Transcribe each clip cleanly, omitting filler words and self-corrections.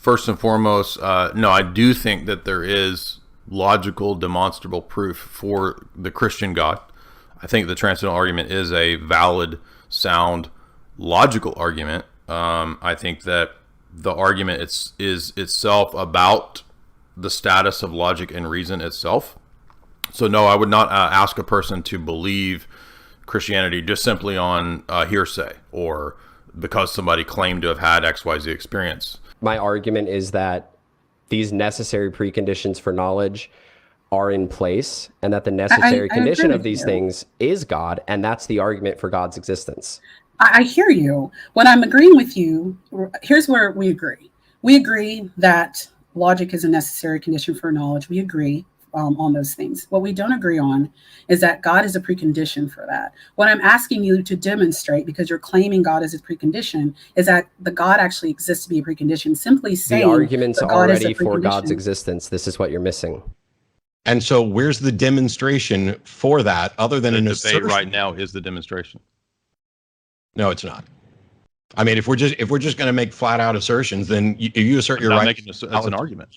first and foremost, no, I do think that there is logical, demonstrable proof for the Christian God. I think the transcendental argument is a valid, sound, logical argument. I think that the argument is itself about the status of logic and reason itself. So no, I would not ask a person to believe Christianity just simply on hearsay or because somebody claimed to have had XYZ experience. My argument is that these necessary preconditions for knowledge are in place, and that the necessary condition of these things is God, and that's the argument for God's existence. I hear you. When I'm agreeing with you, here's where we agree. We agree that logic is a necessary condition for knowledge. We agree on those things. What we don't agree on is that God is a precondition for that. What I'm asking you to demonstrate, because you're claiming God is a precondition, is that the God actually exists to be a precondition. Simply saying the argument's already for God's existence. This is what you're missing. And so where's the demonstration for that other than an assertion? Debate right now is the demonstration. No, it's not. I mean, if we're just going to make flat out assertions, then you assert your right. That's an argument.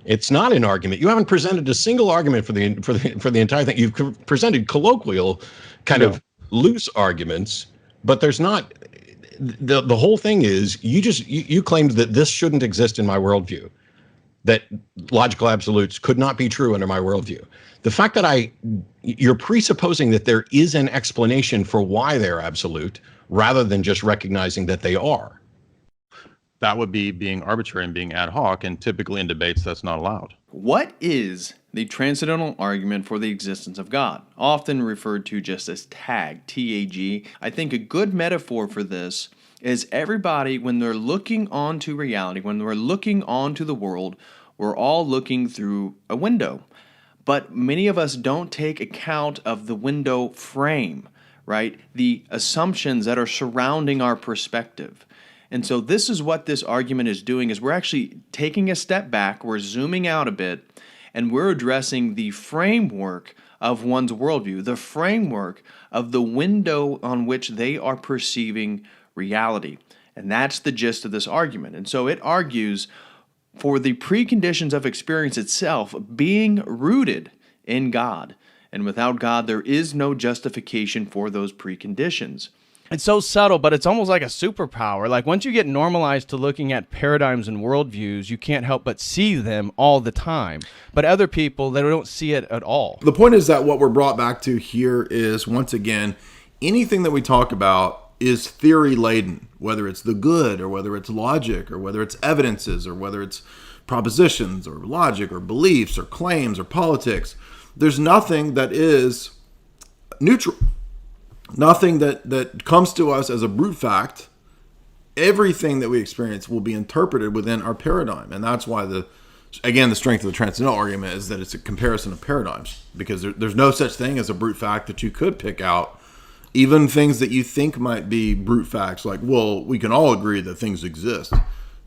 It's not an argument. You haven't presented a single argument for the entire thing. You've presented colloquial, kind of loose arguments, but there's not. The whole thing is you claimed that this shouldn't exist in my worldview, that logical absolutes could not be true under my worldview. The fact that you're presupposing that there is an explanation for why they're absolute rather than just recognizing that they are. That would be being arbitrary and being ad hoc, and typically in debates that's not allowed. What is the transcendental argument for the existence of God, often referred to just as TAG, T-A-G? I think a good metaphor for this is everybody, when they're looking onto reality, when we're looking onto the world, we're all looking through a window. But many of us don't take account of the window frame, right? The assumptions that are surrounding our perspective. And so this is what this argument is doing, is we're actually taking a step back, we're zooming out a bit, and we're addressing the framework of one's worldview, the framework of the window on which they are perceiving reality. And that's the gist of this argument. And so it argues for the preconditions of experience itself being rooted in God. And without God, there is no justification for those preconditions. It's so subtle, but it's almost like a superpower. Like once you get normalized to looking at paradigms and worldviews, you can't help but see them all the time. But other people, they don't see it at all. The point is that what we're brought back to here is, once again, anything that we talk about is theory laden, whether it's the good or whether it's logic or whether it's evidences or whether it's propositions or logic or beliefs or claims or politics. There's nothing that is neutral. Nothing that comes to us as a brute fact. Everything that we experience will be interpreted within our paradigm. And that's why the strength of the transcendental argument is that it's a comparison of paradigms, because there's no such thing as a brute fact that you could pick out. Even things that you think might be brute facts, like, well, we can all agree that things exist.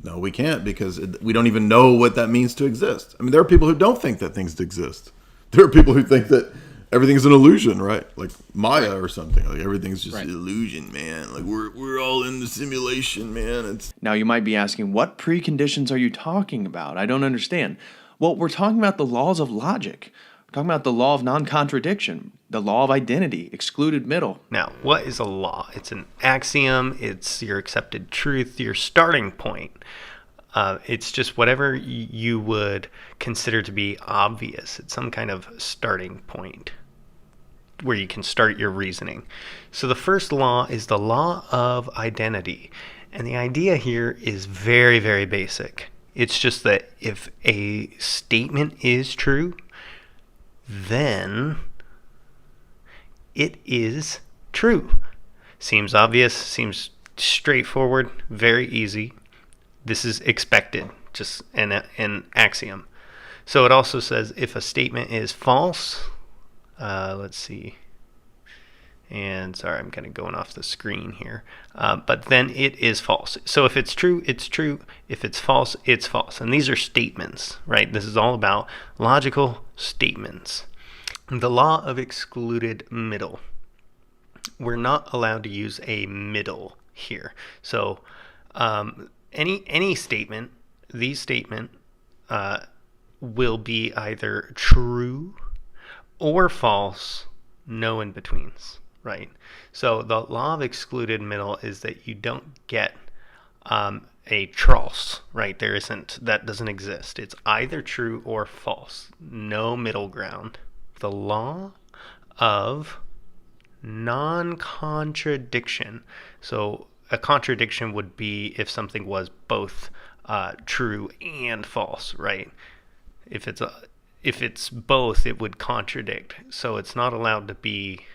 No, we can't, because we don't even know what that means to exist. I mean, there are people who don't think that things exist. There are people who think that everything's an illusion, right? Like Maya or something. Like everything's just illusion, man. Like we're all in the simulation, man. Now you might be asking, what preconditions are you talking about? I don't understand. Well, we're talking about the laws of logic. We're talking about the law of non-contradiction, the law of identity, excluded middle. Now, what is a law? It's an axiom. It's your accepted truth, your starting point. It's just whatever you would consider to be obvious. It's some kind of starting point where you can start your reasoning. So the first law is the law of identity. And the idea here is very, very basic. It's just that if a statement is true, then it is true. Seems obvious, seems straightforward, very easy. This is expected, just an axiom. So it also says if a statement is false, let's see. And sorry, I'm kind of going off the screen here. But then it is false. So if it's true, it's true. If it's false, it's false. And these are statements, right? This is all about logical statements. The law of excluded middle. We're not allowed to use a middle here. So any statement these statements will be either true or false, no in-betweens, right? So the law of excluded middle is that you don't get a false, right? That doesn't exist. It's either true or false, no middle ground. The law of non-contradiction. So a contradiction would be if something was both true and false, right? If it's both, it would contradict. So it's not allowed to be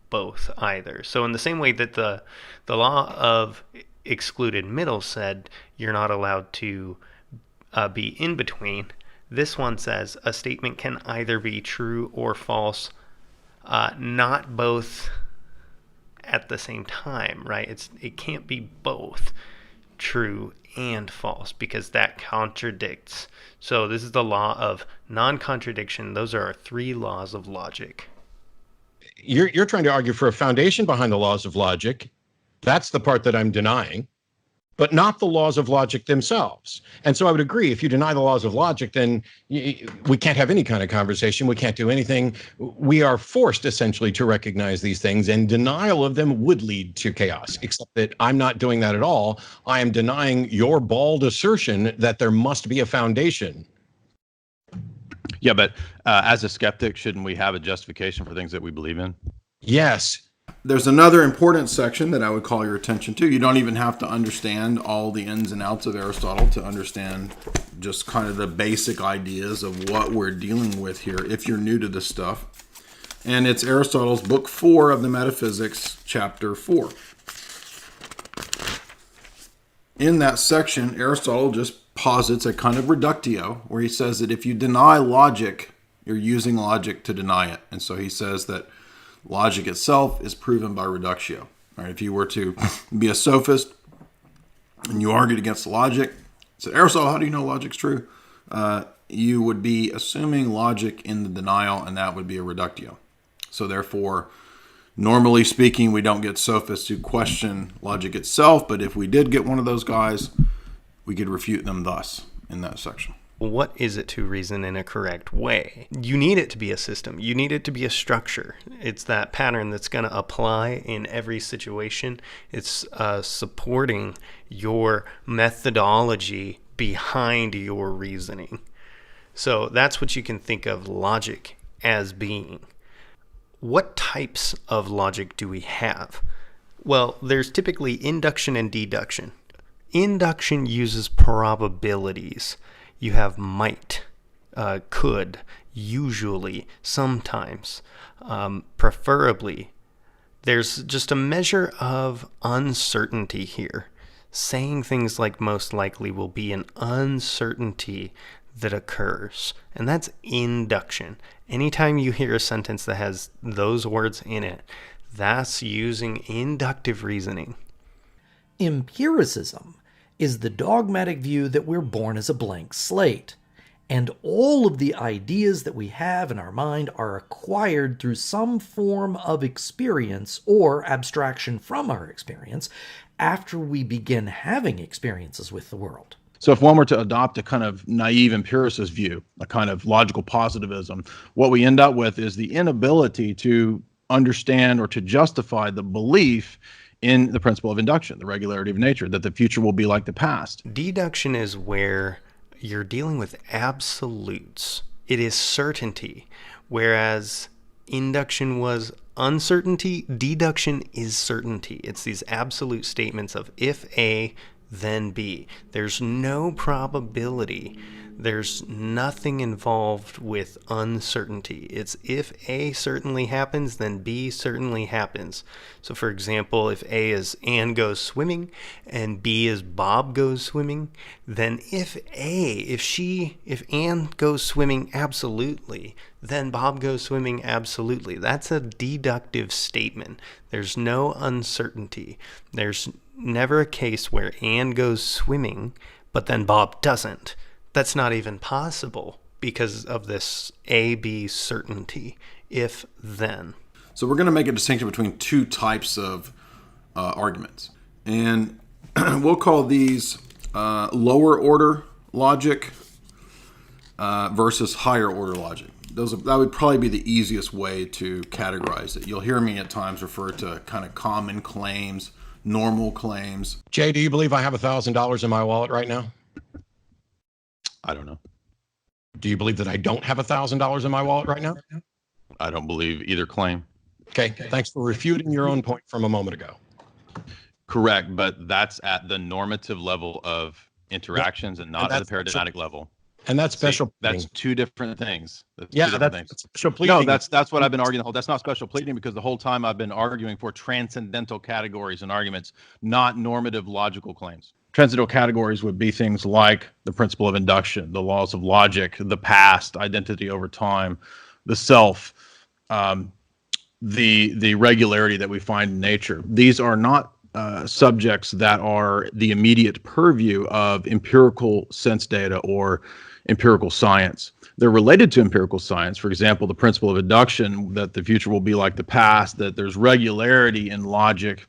both either. So in the same way that the law of excluded middle said you're not allowed to be in between, this one says a statement can either be true or false, not both at the same time, right? It can't be both true and false because that contradicts. So this is the law of non-contradiction. Those are our three laws of logic. You're trying to argue for a foundation behind the laws of logic. That's the part that I'm denying, but not the laws of logic themselves. And so I would agree, if you deny the laws of logic, then we can't have any kind of conversation. We can't do anything. We are forced essentially to recognize these things, and denial of them would lead to chaos, except that I'm not doing that at all. I am denying your bald assertion that there must be a foundation. Yeah, but as a skeptic, shouldn't we have a justification for things that we believe in? Yes. There's another important section that I would call your attention to. You don't even have to understand all the ins and outs of Aristotle to understand just kind of the basic ideas of what we're dealing with here if you're new to this stuff. And it's Aristotle's Book 4 of the Metaphysics, Chapter 4. In that section, Aristotle just posits a kind of reductio where he says that if you deny logic, you're using logic to deny it. And so he says that logic itself is proven by reductio. All right, if you were to be a sophist and you argued against logic, said, Aristotle, how do you know logic's true? You would be assuming logic in the denial, and that would be a reductio. So therefore, normally speaking, we don't get sophists who question logic itself, but if we did get one of those guys, we could refute them thus in that section. What is it to reason in a correct way? You need it to be a system. You need it to be a structure. It's that pattern that's going to apply in every situation. It's supporting your methodology behind your reasoning. So that's what you can think of logic as being. What types of logic do we have? Well, there's typically induction and deduction. Induction uses probabilities. You have might, could, usually, sometimes, preferably. There's just a measure of uncertainty here. Saying things like most likely will be an uncertainty that occurs, and that's induction. Anytime you hear a sentence that has those words in it, that's using inductive reasoning. Empiricism is the dogmatic view that we're born as a blank slate, and all of the ideas that we have in our mind are acquired through some form of experience or abstraction from our experience after we begin having experiences with the world. So if one were to adopt a kind of naive empiricist view, a kind of logical positivism, what we end up with is the inability to understand or to justify the belief in the principle of induction, the regularity of nature, that the future will be like the past. Deduction is where you're dealing with absolutes. It is certainty, whereas induction was uncertainty. Deduction is certainty. It's these absolute statements of if A, then B. There's no probability. There's nothing involved with uncertainty. It's if A certainly happens, then B certainly happens. So for example, if A is Anne goes swimming and B is Bob goes swimming, then if Anne goes swimming absolutely, then Bob goes swimming absolutely. That's a deductive statement. There's no uncertainty. There's never a case where Anne goes swimming, but then Bob doesn't. That's not even possible because of this A-B certainty, if then. So we're going to make a distinction between two types of arguments. And we'll call these lower order logic versus higher order logic. That would probably be the easiest way to categorize it. You'll hear me at times refer to kind of common claims, normal claims. Jay, do you believe I have $1,000 in my wallet right now? I don't know. Do you believe that I don't have $1,000 in my wallet right now? I don't believe either claim. Okay, thanks for refuting your own point from a moment ago. Correct, but that's at the normative level of interactions and not at the paradigmatic level. And that's special. That's two different things. That's special pleading. No, that's what I've been arguing the whole. That's not special pleading, because the whole time I've been arguing for transcendental categories and arguments, not normative logical claims. Transcendental categories would be things like the principle of induction, the laws of logic, the past, identity over time, the self, the regularity that we find in nature. These are not subjects that are the immediate purview of empirical sense data or empirical science. They're related to empirical science. For example, the principle of induction, that the future will be like the past, that there's regularity in logic,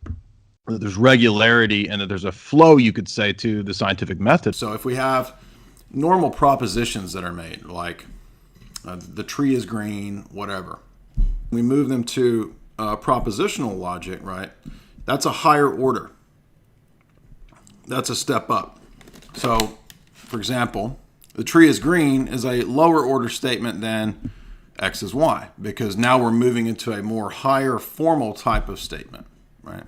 that there's regularity, and that there's a flow, you could say, to the scientific method. So if we have normal propositions that are made, like the tree is green, whatever, we move them to propositional logic, right? That's a higher order. That's a step up. So, for example, the tree is green is a lower order statement than X is Y, because now we're moving into a more higher formal type of statement, right?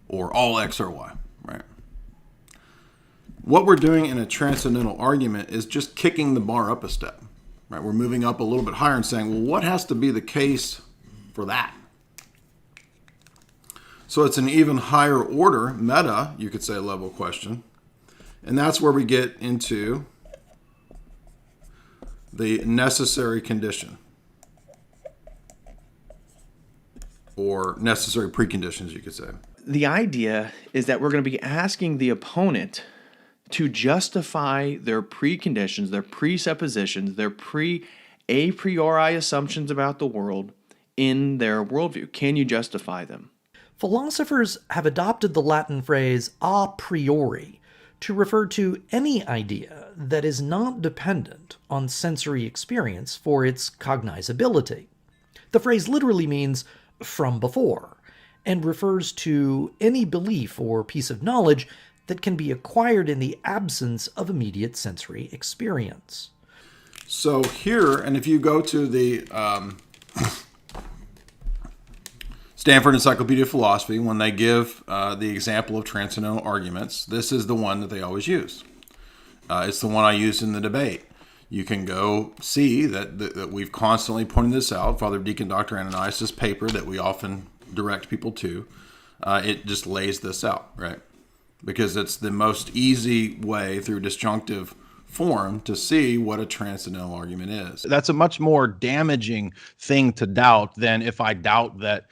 Or all X or Y, right? What we're doing in a transcendental argument is just kicking the bar up a step, right? We're moving up a little bit higher and saying, well, what has to be the case for that? So it's an even higher order, meta, you could say, level question. And that's where we get into the necessary condition, or necessary preconditions, you could say. The idea is that we're going to be asking the opponent to justify their preconditions, their presuppositions, their a priori assumptions about the world in their worldview. Can you justify them? Philosophers have adopted the Latin phrase a priori to refer to any idea that is not dependent on sensory experience for its cognizability. The phrase literally means from before, and refers to any belief or piece of knowledge that can be acquired in the absence of immediate sensory experience. So here, and if you go to the Stanford Encyclopedia of Philosophy, when they give the example of transcendental arguments, this is the one that they always use. It's the one I used in the debate. You can go see that we've constantly pointed this out. Father Deacon Dr. Ananias' paper that we often direct people to, it just lays this out, right? Because it's the most easy way through disjunctive form to see what a transcendental argument is. That's a much more damaging thing to doubt than if I doubt that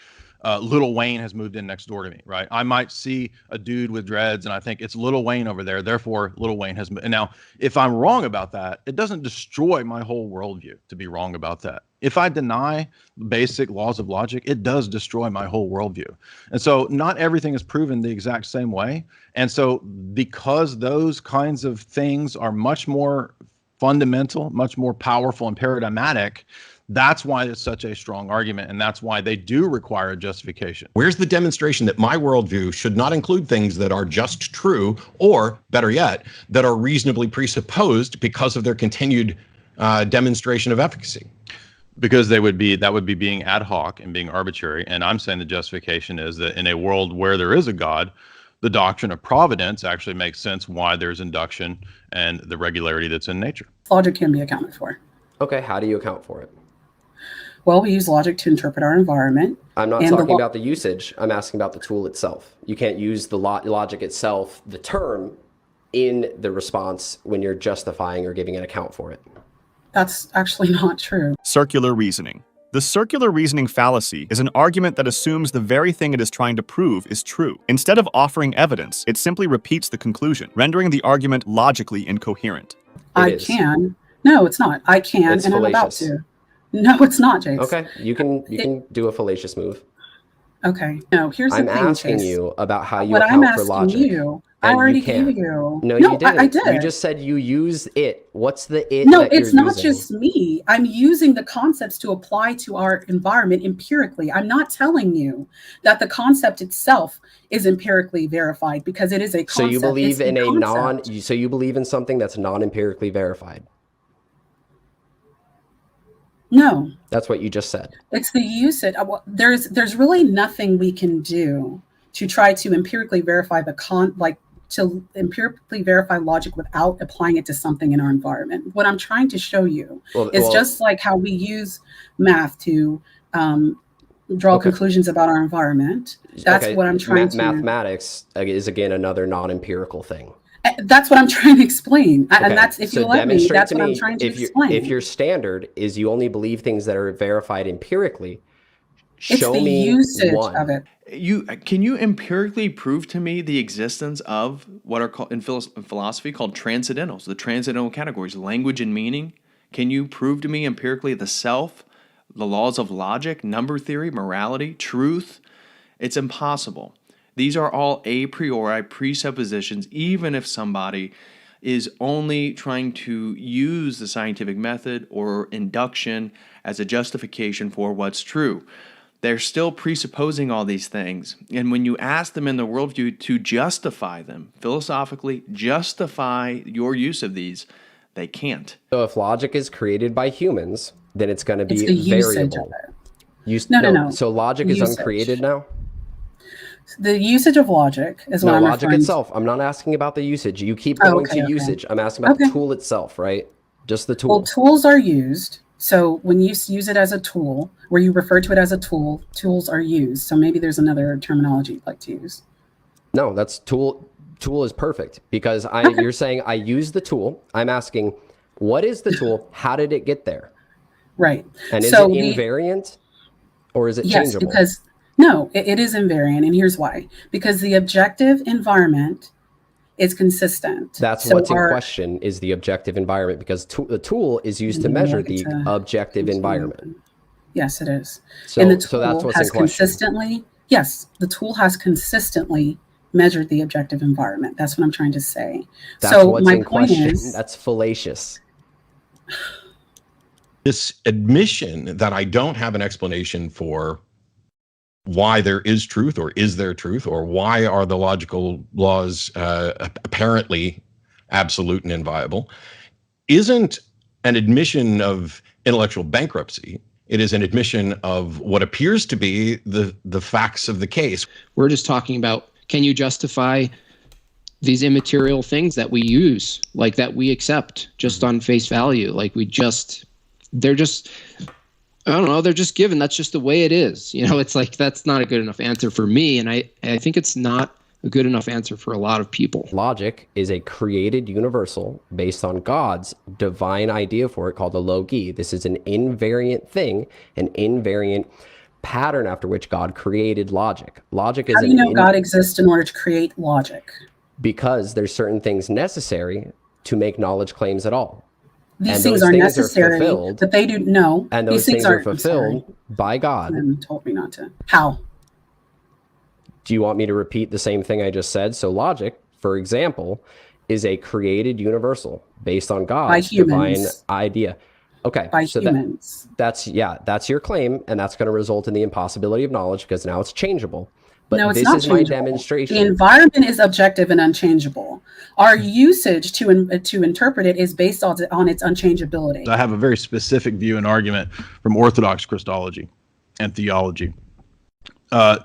Lil Wayne has moved in next door to me, right? I might see a dude with dreads and I think it's Lil Wayne over there, therefore Lil Wayne has moved. And now, if I'm wrong about that, it doesn't destroy my whole worldview to be wrong about that. If I deny basic laws of logic, it does destroy my whole worldview. And so not everything is proven the exact same way. And so because those kinds of things are much more fundamental, much more powerful and paradigmatic, that's why it's such a strong argument, and that's why they do require a justification. Where's the demonstration that my worldview should not include things that are just true, or better yet, that are reasonably presupposed because of their continued demonstration of efficacy? Because that would be being ad hoc and being arbitrary. And I'm saying the justification is that in a world where there is a God, the doctrine of providence actually makes sense why there's induction and the regularity that's in nature. Logic can be accounted for. Okay, how do you account for it? Well, we use logic to interpret our environment. I'm not talking about the usage. I'm asking about the tool itself. You can't use the logic itself, the term, in the response when you're justifying or giving an account for it. That's actually not true. Circular reasoning. The circular reasoning fallacy is an argument that assumes the very thing it is trying to prove is true. Instead of offering evidence, it simply repeats the conclusion, rendering the argument logically incoherent. I can. No, it's not. I can, and I'm about to. No, it's not, Jace. Okay, you can do a fallacious move. Okay. No, here's the thing, I'm asking Chase. you about how you What account I'm for asking logic. you, I and already you can't. gave you. No, No, you didn't. I did. You just said you use it. What's the it No, that it's you're not using? just me. I'm using the concepts to apply to our environment empirically. I'm not telling you that the concept itself is empirically verified, because it is a concept. So you believe It's in a concept. so you believe in something that's non-empirically verified. No, That's what you just said. it's the usage. Well, there's really nothing we can do to try to empirically verify to empirically verify logic without applying it to something in our environment. What I'm trying to show you is just like how we use math to draw conclusions about our environment. That's what I'm trying to. Mathematics is again another non-empirical thing. That's what I'm trying to explain. And that's, if you let me, that's what I'm trying to explain. If your standard is you only believe things that are verified empirically, show it's the me usage one. of it. Can you empirically prove to me the existence of what are called in philosophy called transcendentals, the transcendental categories, language and meaning? Can you prove to me empirically the self, the laws of logic, number theory, morality, truth? It's impossible. These are all a priori presuppositions, even if somebody is only trying to use the scientific method or induction as a justification for what's true. They're still presupposing all these things. And when you ask them in the worldview to justify them, philosophically justify your use of these, they can't. So if logic is created by humans, then it's going to be the usage variable. of it. No. So logic is uncreated now? The usage of logic is what I'm logic referring itself. to. I'm not asking about the usage. You keep going to usage. I'm asking about the tool itself, right? Just the tool. Well, tools are used. So when you use it as a tool, where you refer to it as a tool, tools are used. So maybe there's another terminology you'd like to use. No, that's tool. Tool is perfect because you're saying I use the tool. I'm asking, what is the tool? How did it get there? Right. And is it invariant or is it changeable? Yes, because no, it is invariant. And here's why. Because the objective environment is consistent. That's what's in question is the objective environment, because the tool is used to measure the objective environment. Yes, it is. So, and the tool so that's what's has in question. The tool has consistently measured the objective environment. That's what I'm trying to say. That's so what's my in point question. is, that's fallacious. This admission that I don't have an explanation for why there is truth, or is there truth, or why are the logical laws apparently absolute and inviolable, isn't an admission of intellectual bankruptcy. It is an admission of what appears to be the facts of the case. We're just talking about, can you justify these immaterial things that we use, like that we accept just on face value? Like they're just, I don't know, they're just given. That's just the way it is. You know, it's like, that's not a good enough answer for me. And I think it's not a good enough answer for a lot of people. Logic is a created universal based on God's divine idea for it called the logi. This is an invariant thing, an invariant pattern after which God created logic. Logic is how do you know God exists in order to create logic? Because there's certain things necessary to make knowledge claims at all. These things are necessary, but they do no. And those things are fulfilled by God. And told me not to. How? Do you want me to repeat the same thing I just said? So logic, for example, is a created universal based on God's divine idea. Okay. By humans. That's your claim, and that's going to result in the impossibility of knowledge because now it's changeable. But no, it's this not is my demonstration. The environment is objective and unchangeable. Our usage to interpret it is based on its unchangeability. I have a very specific view and argument from Orthodox Christology and theology.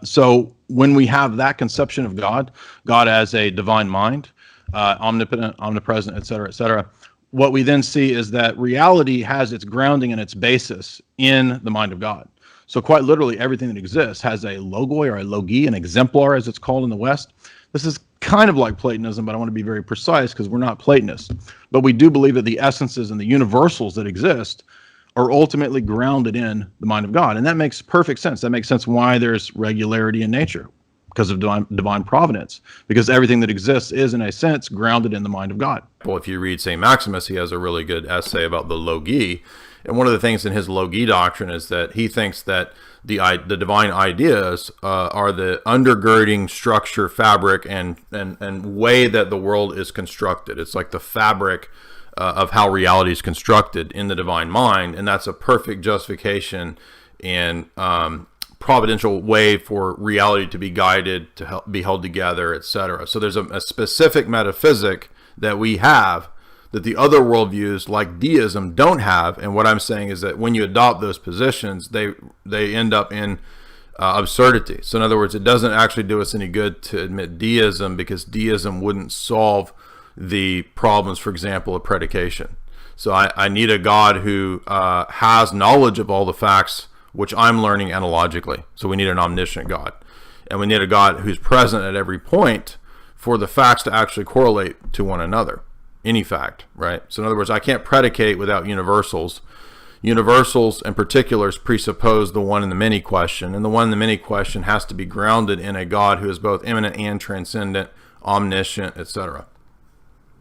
So when we have that conception of God as a divine mind, omnipotent, omnipresent, et cetera, what we then see is that reality has its grounding and its basis in the mind of God. So quite literally, everything that exists has a logoi or a logi, an exemplar, as it's called in the West. This is kind of like Platonism, but I want to be very precise because we're not Platonists. But we do believe that the essences and the universals that exist are ultimately grounded in the mind of God. And that makes perfect sense. That makes sense why there's regularity in nature. because of divine providence, because everything that exists is, in a sense, grounded in the mind of God. Well, if you read St. Maximus, he has a really good essay about the logi. And one of the things in his logi doctrine is that he thinks that the divine ideas are the undergirding structure, fabric, and way that the world is constructed. It's like the fabric of how reality is constructed in the divine mind, and that's a perfect justification and providential way for reality to be guided, to be held together, etc. So there's a specific metaphysic that we have that the other worldviews like deism don't have. And what I'm saying is that when you adopt those positions, they end up in absurdity. So in other words, it doesn't actually do us any good to admit deism, because deism wouldn't solve the problems, for example, of predication. So I need a God who has knowledge of all the facts, which I'm learning analogically. So we need an omniscient God. And we need a God who's present at every point for the facts to actually correlate to one another. Any fact, right? So in other words, I can't predicate without universals. Universals and particulars presuppose the one and the many question, and the one and the many question has to be grounded in a God who is both immanent and transcendent, omniscient, etc.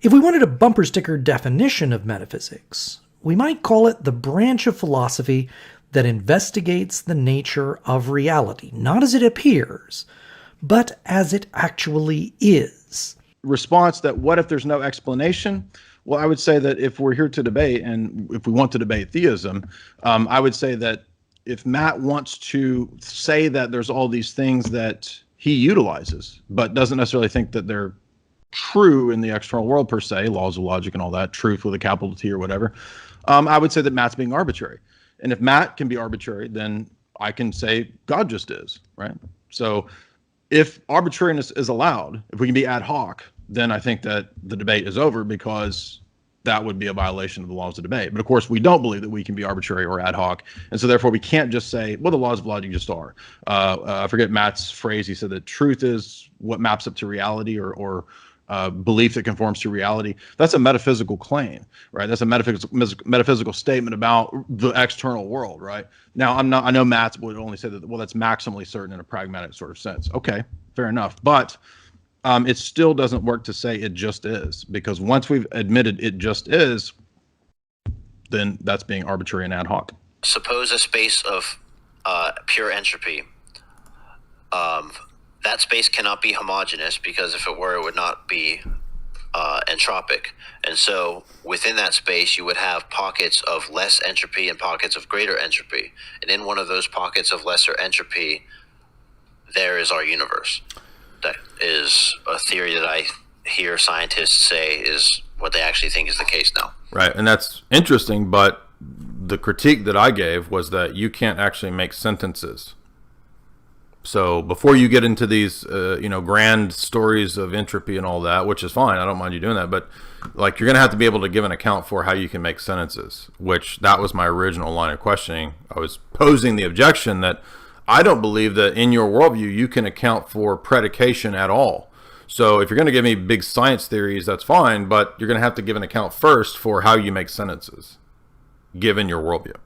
If we wanted a bumper sticker definition of metaphysics, we might call it the branch of philosophy that investigates the nature of reality, not as it appears, but as it actually is. Response that what if there's no explanation? Well, I would say that if we're here to debate, and if we want to debate theism, I would say that if Matt wants to say that there's all these things that he utilizes, but doesn't necessarily think that they're true in the external world per se, laws of logic and all that, truth with a capital T or whatever, I would say that Matt's being arbitrary. And if Matt can be arbitrary, then I can say God just is, right? So if arbitrariness is allowed, if we can be ad hoc, then I think that the debate is over, because that would be a violation of the laws of debate. But of course, we don't believe that we can be arbitrary or ad hoc. And so therefore, we can't just say, well, the laws of logic just are. I forget Matt's phrase. He said that truth is what maps up to reality, or belief that conforms to reality. That's a metaphysical claim, right? That's a metaphysical statement about the external world, right? Now, I know Matt would only say that, well, that's maximally certain in a pragmatic sort of sense. Okay, fair enough. But it still doesn't work to say it just is, because once we've admitted it just is, then that's being arbitrary and ad hoc. Suppose a space of pure entropy. That space cannot be homogeneous, because if it were, it would not be entropic. And so within that space, you would have pockets of less entropy and pockets of greater entropy. And in one of those pockets of lesser entropy, there is our universe. That is a theory that I hear scientists say is what they actually think is the case now. Right, and that's interesting, but the critique that I gave was that you can't actually make sentences. So before you get into these, grand stories of entropy and all that, which is fine, I don't mind you doing that, but like you're going to have to be able to give an account for how you can make sentences, which that was my original line of questioning. I was posing the objection that I don't believe that in your worldview you can account for predication at all. So if you're going to give me big science theories, that's fine, but you're going to have to give an account first for how you make sentences, given your worldview.